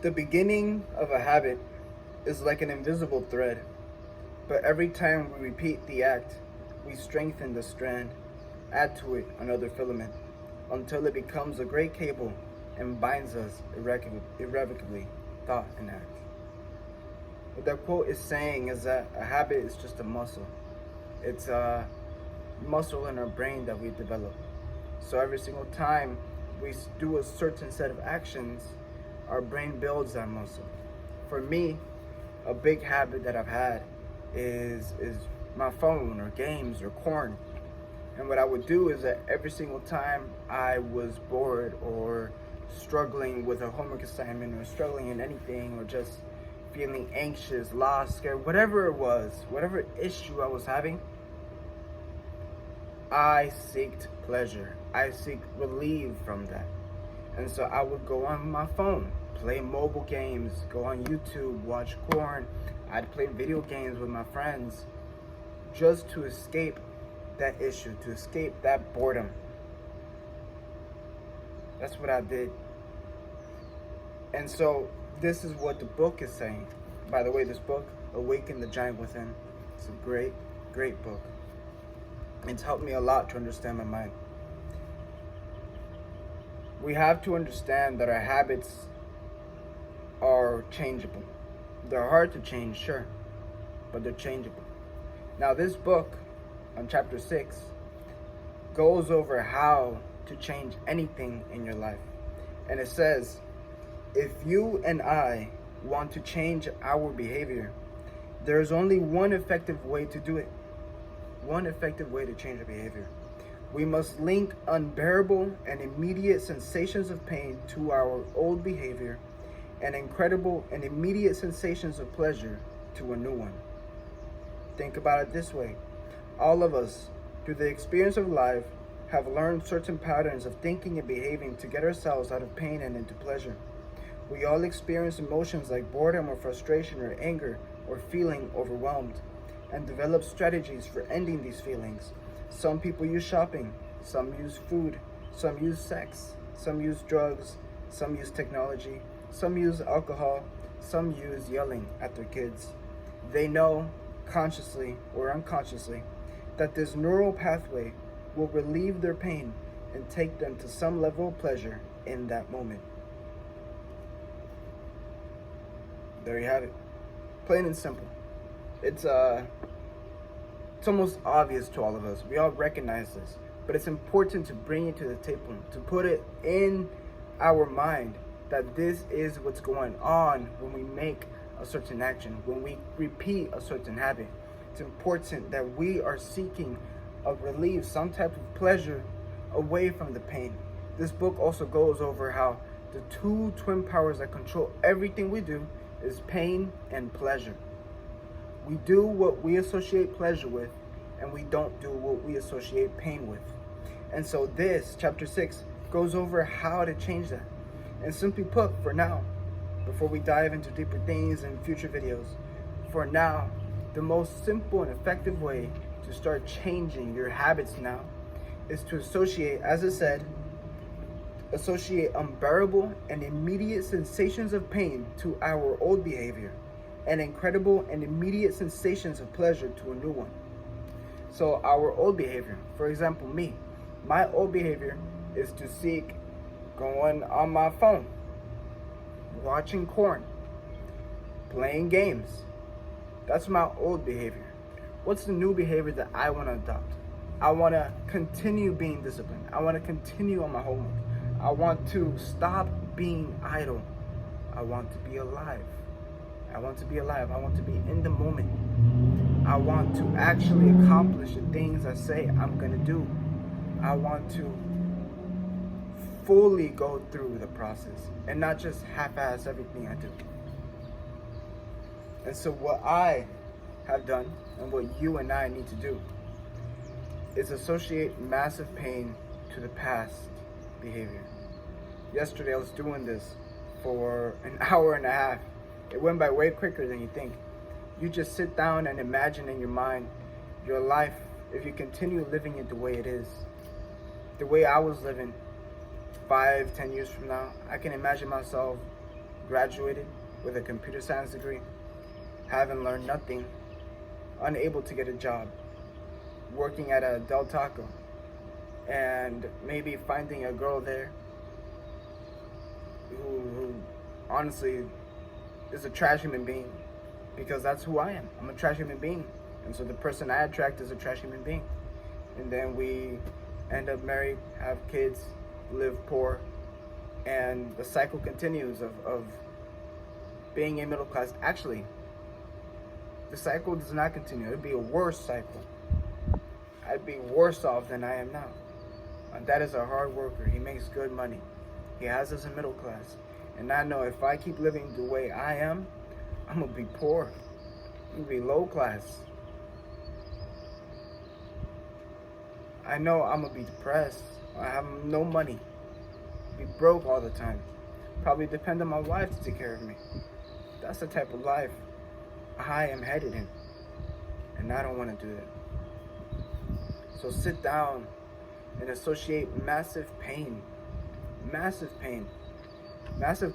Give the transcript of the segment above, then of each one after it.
The beginning of a habit is like an invisible thread, but every time we repeat the act, we strengthen the strand, add to it another filament, until it becomes a great cable and binds us irrevocably, thought and act. What that quote is saying is that a habit is just a muscle. It's a muscle in our brain that we develop. So every single time we do a certain set of actions, our brain builds that muscle. For me, a big habit that I've had is my phone or games or corn. And what I would do is that every single time I was bored or struggling with a homework assignment or struggling in anything or just feeling anxious, lost, scared, whatever it was, whatever issue I was having, I seeked pleasure. I seek relief from that. And so I would go on my phone, play mobile games, go on YouTube, watch corn. I'd play video games with my friends just to escape that issue, to escape that boredom. That's what I did. And so this is what the book is saying. By the way, this book, Awaken the Giant Within, it's a great, great book. It's helped me a lot to understand my mind. We have to understand that our habits are changeable. They're hard to change, sure, but they're changeable. Now, this book, on chapter 6, goes over how to change anything in your life. And it says, if you and I want to change our behavior, there's only one effective way to do it. One effective way to change our behavior. We must link unbearable and immediate sensations of pain to our old behavior and incredible and immediate sensations of pleasure to a new one. Think about it this way. All of us, through the experience of life, have learned certain patterns of thinking and behaving to get ourselves out of pain and into pleasure. We all experience emotions like boredom or frustration or anger or feeling overwhelmed and develop strategies for ending these feelings. Some people use shopping, some use food, some use sex, some use drugs, some use technology, some use alcohol, some use yelling at their kids. They know, consciously or unconsciously, that this neural pathway will relieve their pain and take them to some level of pleasure in that moment. There you have it. Plain and simple. It's almost obvious to all of us. We all recognize this, but it's important to bring it to the table, to put it in our mind that this is what's going on when we make a certain action, when we repeat a certain habit. It's important that we are seeking a relief, some type of pleasure away from the pain. This book also goes over how the two twin powers that control everything we do is pain and pleasure. We do what we associate pleasure with, and we don't do what we associate pain with. And so this, chapter 6, goes over how to change that. And simply put, for now, before we dive into deeper things in future videos, for now, the most simple and effective way to start changing your habits now is to associate, as I said, associate unbearable and immediate sensations of pain to our old behavior and incredible and immediate sensations of pleasure to a new one. So our old behavior, for example, me, my old behavior is to seek going on my phone, watching corn, playing games. That's my old behavior. What's the new behavior that I want to adopt? I want to continue being disciplined. I want to continue on my homework. I want to stop being idle. I want to be alive. I want to be alive. I want to be in the moment. I want to actually accomplish the things I say I'm going to do. I want to fully go through the process and not just half-ass everything I do. And so what I have done and what you and I need to do is associate massive pain to the past behavior. Yesterday I was doing this for an hour and a half. It went by way quicker than you think. You just sit down and imagine in your mind your life if you continue living it the way it is. The way I was living 5-10 years from now, I can imagine myself graduated with a computer science degree, having learned nothing, unable to get a job, working at a Del Taco, and maybe finding a girl there who honestly is a trash human being, because that's who I am. I'm a trash human being. And so the person I attract is a trash human being. And then we end up married, have kids, live poor, and the cycle continues of being a middle class. Actually, the cycle does not continue. It would be a worse cycle. I'd be worse off than I am now. My dad is a hard worker. He makes good money. He has us in middle class. And I know if I keep living the way I am, I'm going to be poor. I'm going to be low class. I know I'm going to be depressed. I have no money. Be broke all the time. Probably depend on my wife to take care of me. That's the type of life I am headed in. And I don't want to do that. So sit down and associate massive pain, massive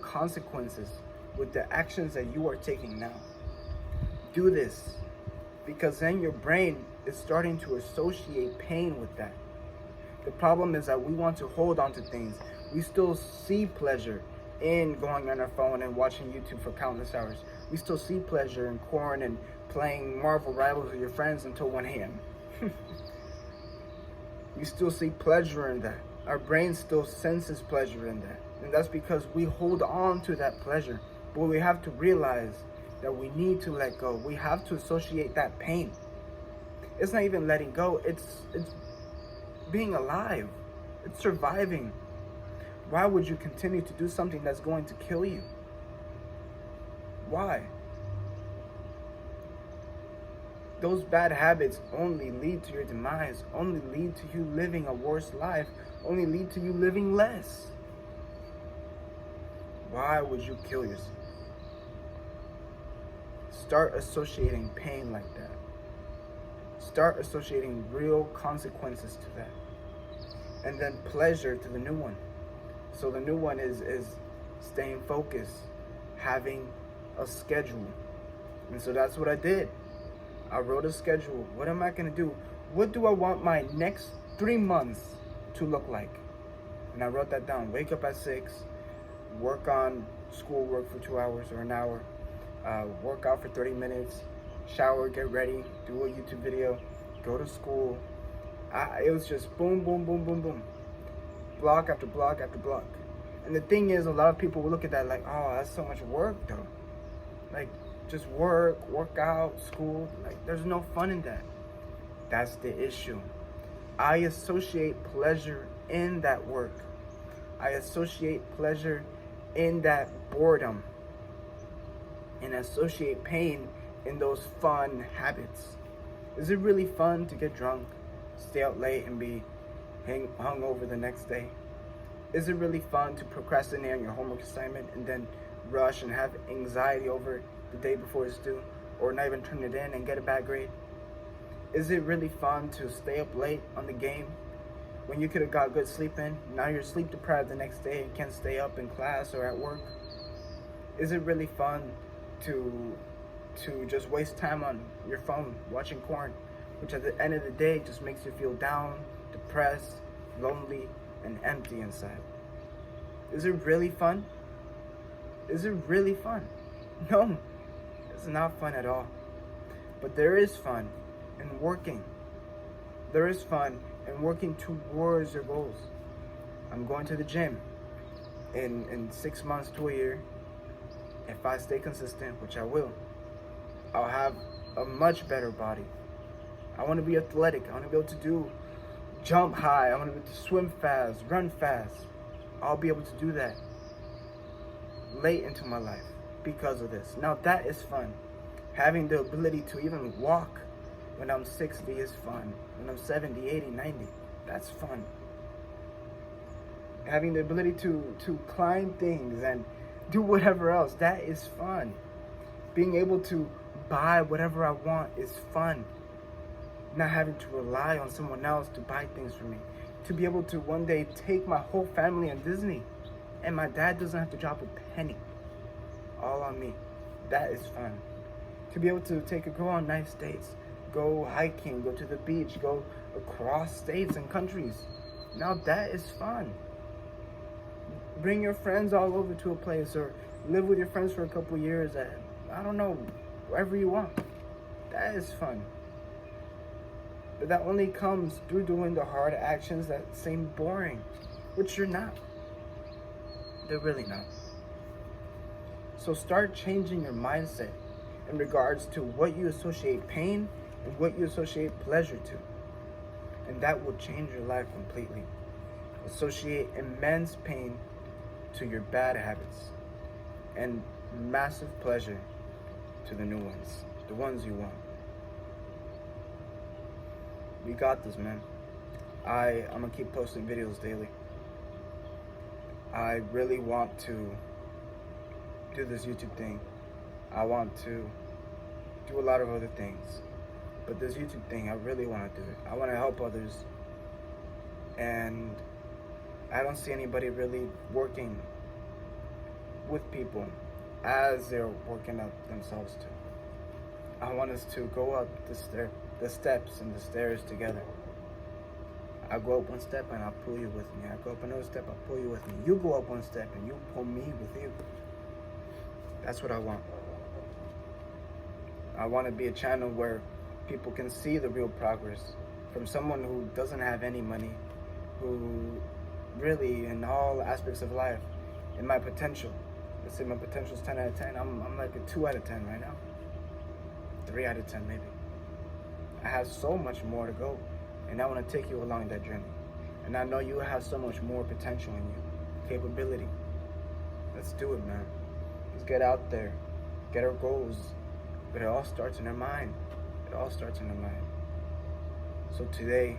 consequences with the actions that you are taking now. Do this, because then your brain is starting to associate pain with that. The problem is that we want to hold on to things. We still see pleasure in going on our phone and watching YouTube for countless hours. We still see pleasure in corn and playing Marvel Rivals with your friends until 1 a.m. We still see pleasure in that. Our brain still senses pleasure in that. And that's because we hold on to that pleasure. But we have to realize that we need to let go. We have to associate that pain. It's not even letting go. It's being alive. It's surviving. Why would you continue to do something that's going to kill you? Why? Those bad habits only lead to your demise, only lead to you living a worse life, only lead to you living less. Why would you kill yourself? Start associating pain like that. Start associating real consequences to that. And then pleasure to the new one. So the new one is staying focused, having a schedule. And so that's what I did. I wrote a schedule. What am I going to do? What do I want my next 3 months to look like? And I wrote that down. Wake up at 6, work on schoolwork for 2 hours or an hour, work out for 30 minutes, shower, get ready, do a YouTube video, go to school. It was just boom, boom, boom, boom, boom. Block after block after block. And the thing is, a lot of people will look at that like, oh, that's so much work though. Like, just work out, school. Like, there's no fun in that. That's the issue. I associate pleasure in that work. I associate pleasure in that boredom. And associate pain in those fun habits. Is it really fun to get drunk, stay out late, and be hung over the next day? Is it really fun to procrastinate on your homework assignment and then rush and have anxiety over it the day before it's due, or not even turn it in and get a bad grade? Is it really fun to stay up late on the game when you could have got good sleep in? Now you're sleep deprived the next day and can't stay up in class or at work. Is it really fun to just waste time on your phone watching porn, which at the end of the day just makes you feel down, depressed, lonely, and empty inside? Is it really fun? Is it really fun? No, it's not fun at all. But there is fun in working. There is fun in working towards your goals. I'm going to the gym in 6 months to a year. If I stay consistent, which I will, I'll have a much better body. I want to be athletic. I want to be able to jump high. I want to be able to swim fast, run fast. I'll be able to do that late into my life because of this. Now that is fun. Having the ability to even walk when I'm 60 is fun. When I'm 70, 80, 90, that's fun. Having the ability to climb things and do whatever else, that is fun. Being able to buy whatever I want is fun. Not having to rely on someone else to buy things for me. To be able to one day take my whole family on Disney and my dad doesn't have to drop a penny. all on me. That is fun. To be able to take a girl on nice dates, go hiking, go to the beach, go across states and countries. Now that is fun. Bring your friends all over to a place, or live with your friends for a couple years at, I don't know, wherever you want. That is fun. But that only comes through doing the hard actions that seem boring, which you're not. They're really not. So start changing your mindset in regards to what you associate pain and what you associate pleasure to. And that will change your life completely. Associate immense pain to your bad habits and massive pleasure to the new ones, the ones you want. We got this, man. I'm gonna keep posting videos daily. I really want to do this YouTube thing. I want to do a lot of other things. But this YouTube thing, I really want to do it. I want to help others. And I don't see anybody really working with people as they're working up themselves too. I want us to go up the steps and the stairs together. I go up one step and I'll pull you with me. I go up another step, I'll pull you with me. You go up one step and you pull me with you. That's what I want. I want to be a channel where people can see the real progress from someone who doesn't have any money, who really, in all aspects of life, in my potential, let's say my potential is 10 out of 10, I'm like a 2 out of 10 right now. 3 out of 10 maybe. I have so much more to go, and I want to take you along that journey. And I know you have so much more potential in you, capability. Let's do it, man. Let's get out there, get our goals. But it all starts in our mind. It all starts in our mind. So today,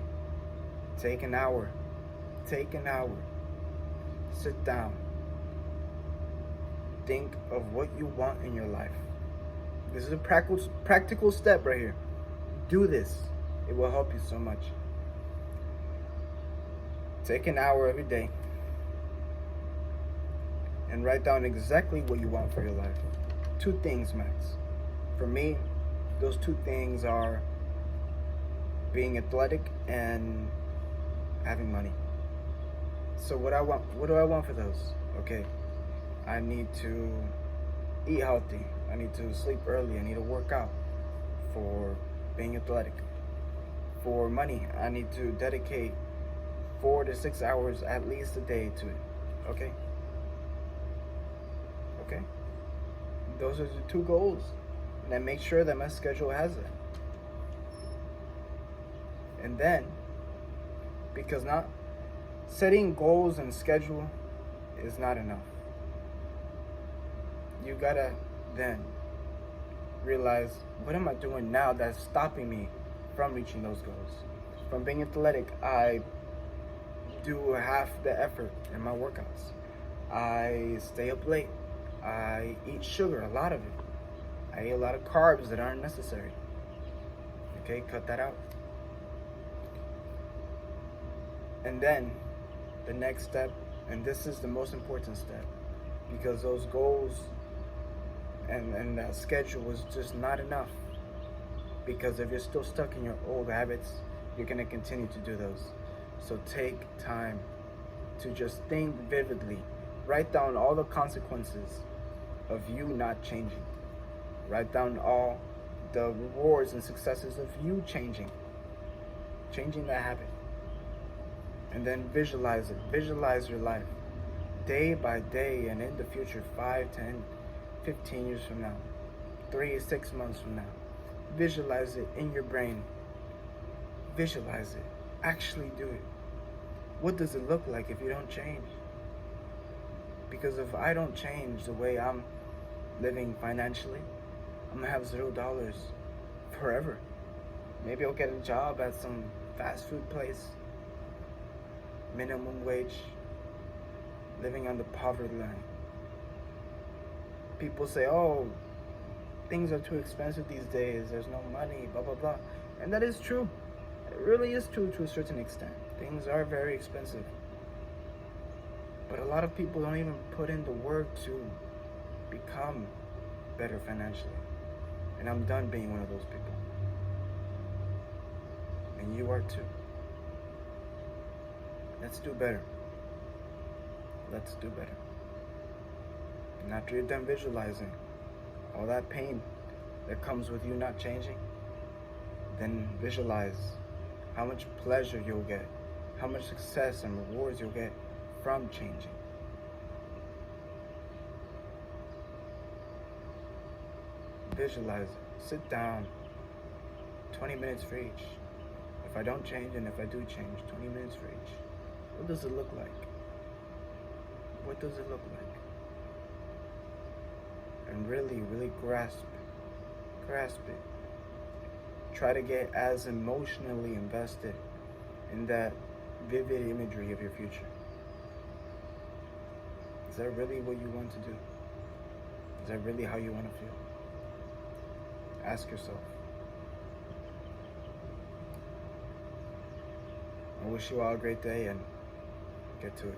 take an hour. Sit down. Think of what you want in your life. This is a practical step right here. Do this. It will help you so much. Take an hour every day and write down exactly what you want for your life. 2 things, max. For me, those 2 things are being athletic and having money. So what do I want for those? Okay, I need to eat healthy. I need to sleep early. I need to work out for being athletic. For money, I need to dedicate 4 to 6 hours at least a day to it. Okay? Okay? Those are the 2 goals. And I make sure that my schedule has it. And then, because not setting goals and schedule is not enough. You gotta then realize, what am I doing now that's stopping me from reaching those goals? From being athletic, I do half the effort in my workouts. I stay up late. I eat sugar, a lot of it. I eat a lot of carbs that aren't necessary. Okay, cut that out. And then the next step, and this is the most important step, because those goals and that schedule is just not enough. Because if you're still stuck in your old habits, you're going to continue to do those. So take time to just think vividly. Write down all the consequences of you not changing. Write down all the rewards and successes of you changing that habit. And then visualize it. Visualize your life day by day, and in the future, 5, 10, 15 years from now, 3, 6 months from now. Visualize it in your brain. Visualize it. Actually do it. What does it look like if you don't change? Because if I don't change the way I'm living financially, I'm gonna have $0 forever. Maybe I'll get a job at some fast food place, minimum wage, living on the poverty line. People say, oh, things are too expensive these days, there's no money, blah, blah, blah. And that is true. It really is true to a certain extent. Things are very expensive. But a lot of people don't even put in the work to become better financially. And I'm done being one of those people. And you are too. Let's do better. Let's do better. And after you're done visualizing all that pain that comes with you not changing, then visualize how much pleasure you'll get, how much success and rewards you'll get from changing. Visualize it. Sit down. 20 minutes for each. If I don't change and if I do change, 20 minutes for each. What does it look like? What does it look like? And really, really grasp it. Try to get as emotionally invested in that vivid imagery of your future. Is that really what you want to do? Is that really how you want to feel? Ask yourself. I wish you all a great day and get to it.